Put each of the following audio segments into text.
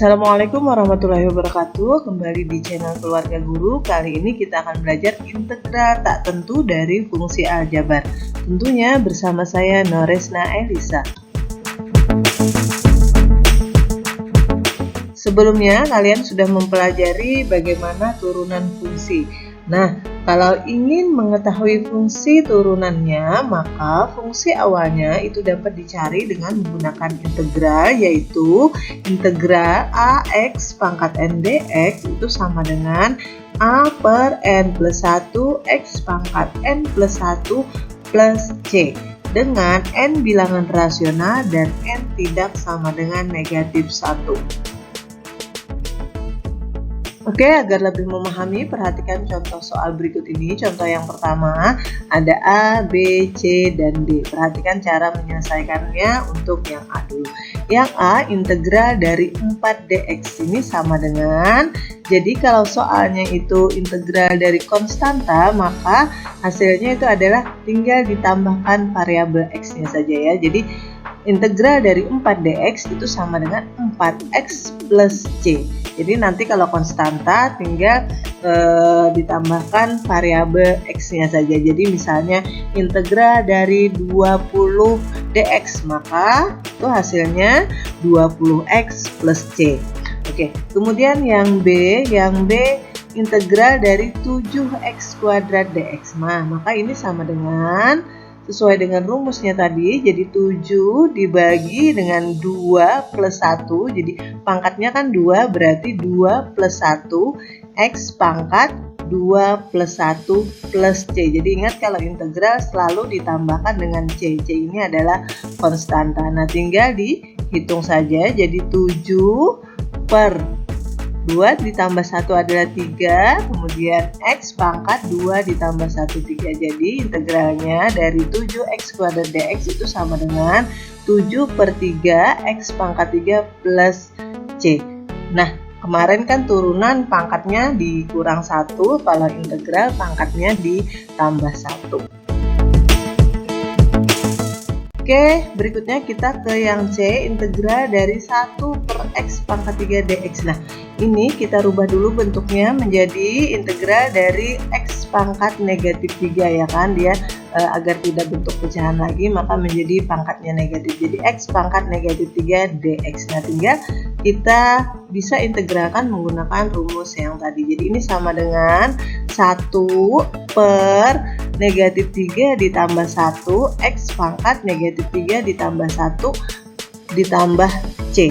Assalamualaikum warahmatullahi wabarakatuh. Kembali di channel Keluarga Guru. Kali ini kita akan belajar integral tak tentu dari fungsi aljabar. Tentunya bersama saya Noresna Elisa. Sebelumnya kalian sudah mempelajari bagaimana turunan fungsi. Nah, kalau ingin mengetahui fungsi turunannya, maka fungsi awalnya itu dapat dicari dengan menggunakan integral, yaitu integral AX pangkat N dx itu sama dengan A per N plus 1 X pangkat N plus 1 plus C dengan N bilangan rasional dan N tidak sama dengan negatif 1. Oke, agar lebih memahami, perhatikan contoh soal berikut ini. Contoh yang pertama, ada A, B, C, dan D. Perhatikan cara menyelesaikannya untuk yang A dulu. Yang A, integral dari 4dx ini sama dengan, jadi kalau soalnya itu integral dari konstanta, maka hasilnya itu adalah tinggal ditambahkan variabel x-nya saja ya. Jadi integral dari 4dx itu sama dengan 4x plus C. Jadi nanti kalau konstanta tinggal ditambahkan variabel x-nya saja. Jadi misalnya integral dari 20 dx, maka itu hasilnya 20x plus C. Oke, kemudian yang B integral dari 7x kuadrat dx. Nah, maka ini sama dengan, sesuai dengan rumusnya tadi, jadi 7 dibagi dengan 2 plus 1, jadi pangkatnya kan 2, berarti 2 plus 1 X pangkat 2 plus 1 plus C. Jadi ingat kalau integral selalu ditambahkan dengan C. C ini adalah konstanta. Nah, tinggal dihitung saja, jadi 7 per 2 ditambah 1 adalah 3, kemudian X pangkat 2 ditambah 1, 3. Jadi integralnya dari 7x kuadrat dx itu sama dengan 7 per 3 X pangkat 3 plus C. Nah, kemarin kan turunan pangkatnya dikurang 1, kalau integral pangkatnya ditambah 1. Oke, berikutnya kita ke yang C, integral dari 1 per X pangkat 3 dx. Nah, ini kita rubah dulu bentuknya menjadi integral dari X pangkat negatif 3 ya kan, dia agar tidak bentuk pecahan lagi maka menjadi pangkatnya negatif. Jadi X pangkat negatif 3 dx. Nah, tinggal kita bisa integralkan menggunakan rumus yang tadi. Jadi ini sama dengan 1 per negatif 3 ditambah 1 X pangkat negatif 3 ditambah 1 ditambah C.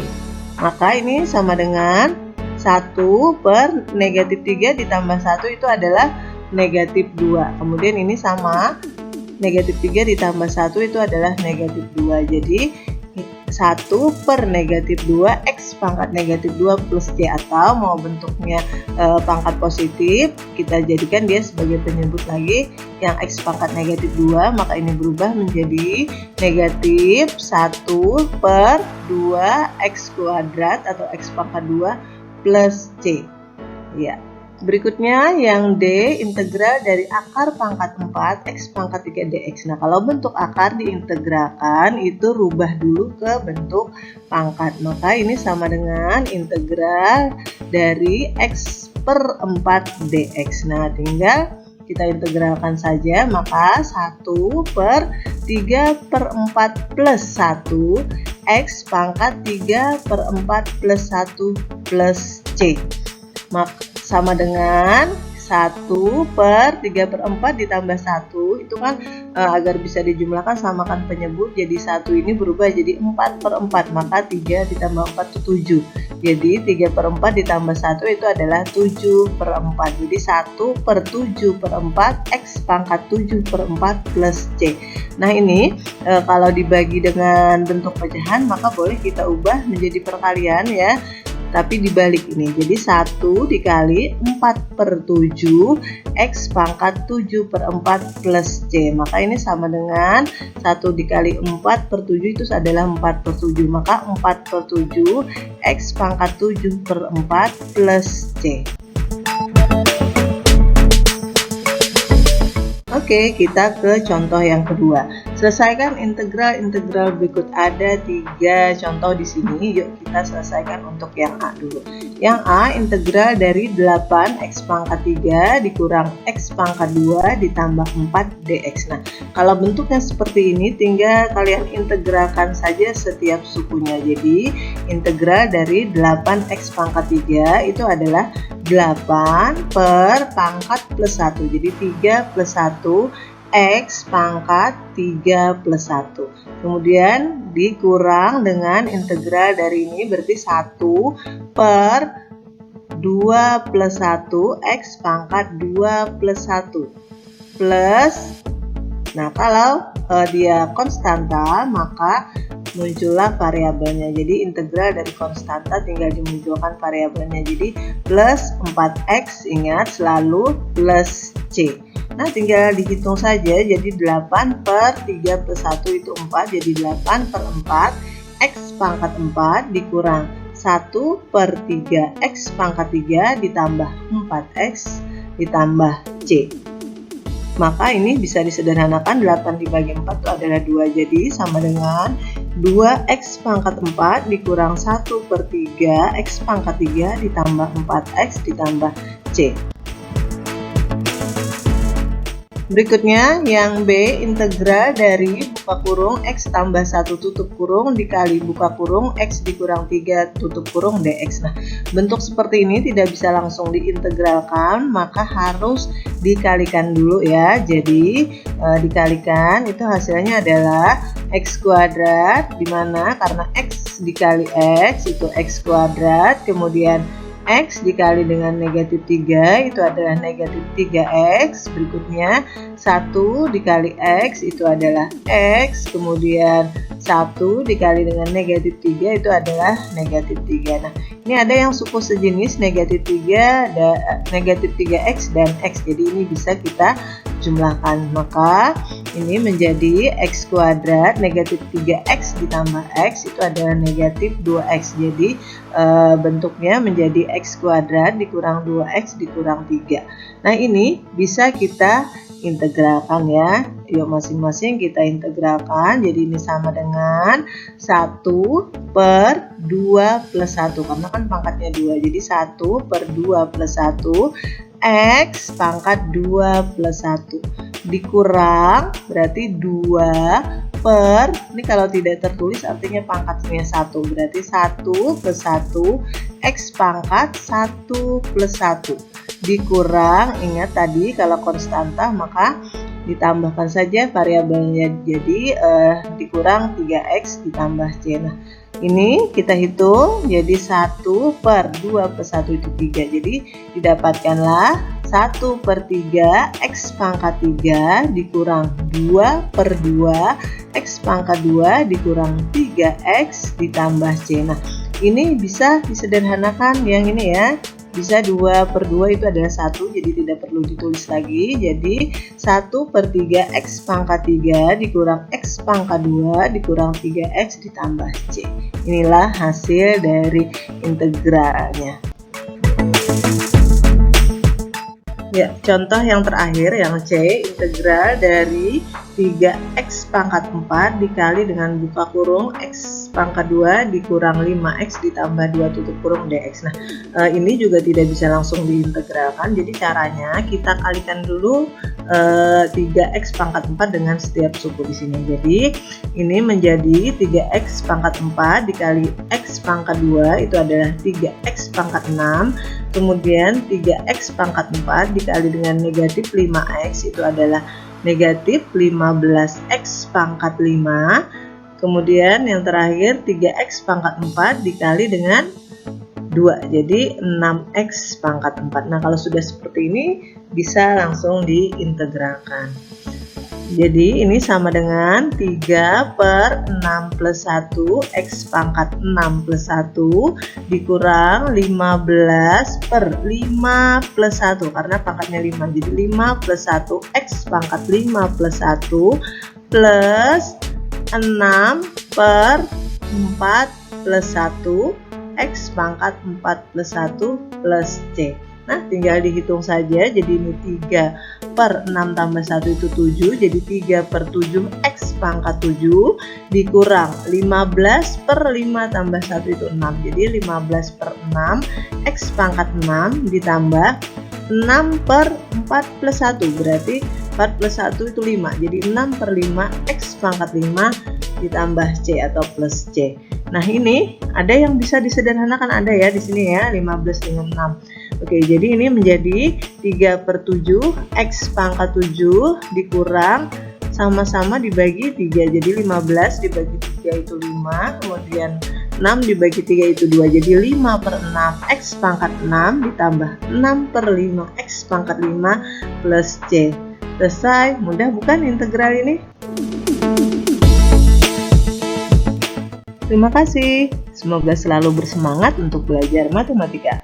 Maka ini sama dengan 1 per negatif 3 ditambah 1 itu adalah negatif 2. Kemudian ini sama, negatif 3 ditambah 1 itu adalah negatif 2. Jadi 1 per negatif 2 X pangkat negatif 2 plus C, atau mau bentuknya pangkat positif, kita jadikan dia sebagai penyebut lagi yang X pangkat negatif 2, maka ini berubah menjadi negatif 1 per 2 X kuadrat atau X pangkat 2 plus C. Ya. Berikutnya yang D, integral dari akar pangkat 4 X pangkat 3 dx. Nah, kalau bentuk akar diintegralkan itu rubah dulu ke bentuk pangkat. Maka ini sama dengan integral dari X per 4 dx. Nah, tinggal kita integralkan saja, maka 1 per 3 per 4 plus 1 X pangkat 3 per 4 plus 1 plus C. Maka sama dengan 1 per 3 per 4 ditambah 1, itu kan agar bisa dijumlahkan samakan penyebut, jadi 1 ini berubah jadi 4 per 4, maka 3 ditambah 4 itu 7. Jadi 3 per 4 ditambah 1 itu adalah 7 per 4. Jadi 1 per 7 per 4 X pangkat 7 per 4 plus C. Nah, ini kalau dibagi dengan bentuk pecahan maka boleh kita ubah menjadi perkalian ya, tapi dibalik ini. Jadi 1 dikali 4 per 7 X pangkat 7 per 4 plus C. Maka ini sama dengan 1 dikali 4 per 7 itu adalah 4 per 7. Maka 4 per 7 X pangkat 7 per 4 plus C. Oke, kita ke contoh yang kedua. Selesaikan integral berikut. Ada 3 contoh di sini. Yuk kita selesaikan untuk yang A dulu. Yang A, integral dari 8 X pangkat 3 dikurang X pangkat 2 ditambah 4 dx. Nah, kalau bentuknya seperti ini tinggal kalian integralkan saja setiap sukunya. Jadi integral dari 8 X pangkat 3 itu adalah 8 per pangkat plus 1. Jadi 3 plus 1 X pangkat 3 plus 1. Kemudian dikurang dengan integral dari ini berarti 1 per 2 plus 1 X pangkat 2 plus 1 plus, nah kalau dia konstanta maka muncullah variabelnya. Jadi integral dari konstanta tinggal dimunculkan variabelnya. Jadi plus 4x, ingat selalu plus c. Nah tinggal dihitung saja. Jadi 8 per 3 plus 1 itu 4. Jadi 8 per 4 x pangkat 4 dikurang 1 per 3 x pangkat 3 ditambah 4x ditambah c. Maka ini bisa disederhanakan. 8 dibagi 4 itu adalah 2. Jadi sama dengan 2x pangkat 4 dikurang 1 per 3 x pangkat 3 ditambah 4x ditambah c. Berikutnya yang B, integral dari buka kurung X tambah 1 tutup kurung dikali buka kurung X dikurang 3 tutup kurung dx. Nah, bentuk seperti ini tidak bisa langsung diintegralkan, maka harus dikalikan dulu ya. Jadi dikalikan itu hasilnya adalah X kuadrat, dimana karena X dikali X itu X kuadrat, kemudian X dikali dengan negatif 3 itu adalah negatif 3X. Berikutnya 1 dikali X itu adalah X. Kemudian 1 dikali dengan negatif 3 itu adalah negatif 3. Nah ini ada yang suku sejenis negatif 3, negatif 3X dan X. Jadi ini bisa kita jumlahkan. Maka ini menjadi X kuadrat negatif 3X ditambah X itu adalah negatif 2X. Jadi bentuknya menjadi X kuadrat dikurang 2X dikurang 3. Nah ini bisa kita integralkan ya. Yuk masing-masing kita integralkan. Jadi ini sama dengan 1 per 2 plus 1. Karena kan pangkatnya 2. Jadi 1 per 2 plus 1 X pangkat 2 plus 1 dikurang berarti 2 per, ini kalau tidak tertulis artinya pangkatnya 1, berarti 1 plus 1 X pangkat 1 plus 1 dikurang, ingat tadi kalau konstanta maka ditambahkan saja variabelnya, jadi dikurang 3X ditambah C. Nah ini kita hitung jadi 1 per 2 plus 1 itu 3, jadi didapatkanlah 1 per 3 X pangkat 3 dikurang 2 per 2 X pangkat 2 dikurang 3X ditambah C. Nah ini bisa disederhanakan yang ini ya, bisa 2 per 2 itu adalah 1, jadi tidak perlu ditulis lagi. Jadi 1 per 3 X pangkat 3 dikurang X pangkat 2 dikurang 3X ditambah C. Inilah hasil dari integralnya. Ya, contoh yang terakhir yang C, integral dari 3X pangkat 4 dikali dengan buka kurung X pangkat 2 dikurang 5X ditambah 2 tutup kurung dx. Nah, ini juga tidak bisa langsung diintegralkan. Jadi caranya kita kalikan dulu 3X pangkat 4 dengan setiap suku di sini. Jadi ini menjadi 3X pangkat 4 dikali X pangkat 2 itu adalah 3X pangkat 6. Kemudian 3X pangkat 4 dikali dengan negatif 5X itu adalah negatif 15X pangkat 5. Kemudian yang terakhir 3X pangkat 4 dikali dengan 2, jadi 6X pangkat 4. Nah kalau sudah seperti ini bisa langsung diintegralkan. Jadi ini sama dengan 3 per 6 plus 1 X pangkat 6 plus 1 dikurang 15 per 5 plus 1 karena pangkatnya 5. Jadi 5 plus 1 X pangkat 5 plus 1 plus 6 per 4 plus 1 X pangkat 4 plus 1 plus C. Nah, tinggal dihitung saja. Jadi ini 3 per 6 tambah 1 itu 7. Jadi 3 per 7 X pangkat 7 dikurang 15 per 5 tambah 1 itu 6. Jadi 15 per 6 X pangkat 6 ditambah 6 per 4 plus 1. Berarti 4 plus 1 itu 5. Jadi 6 per 5 X pangkat 5 ditambah C atau plus C. Nah, ini ada yang bisa disederhanakan, ada ya di sini ya, 15 dengan 6. Oke, jadi ini menjadi 3 per 7 X pangkat 7 dikurang sama-sama dibagi 3. Jadi 15 dibagi 3 itu 5, kemudian 6 dibagi 3 itu 2. Jadi 5 per 6 X pangkat 6 ditambah 6 per 5 X pangkat 5 plus C. Selesai, mudah bukan integral ini? Terima kasih. Semoga selalu bersemangat untuk belajar matematika.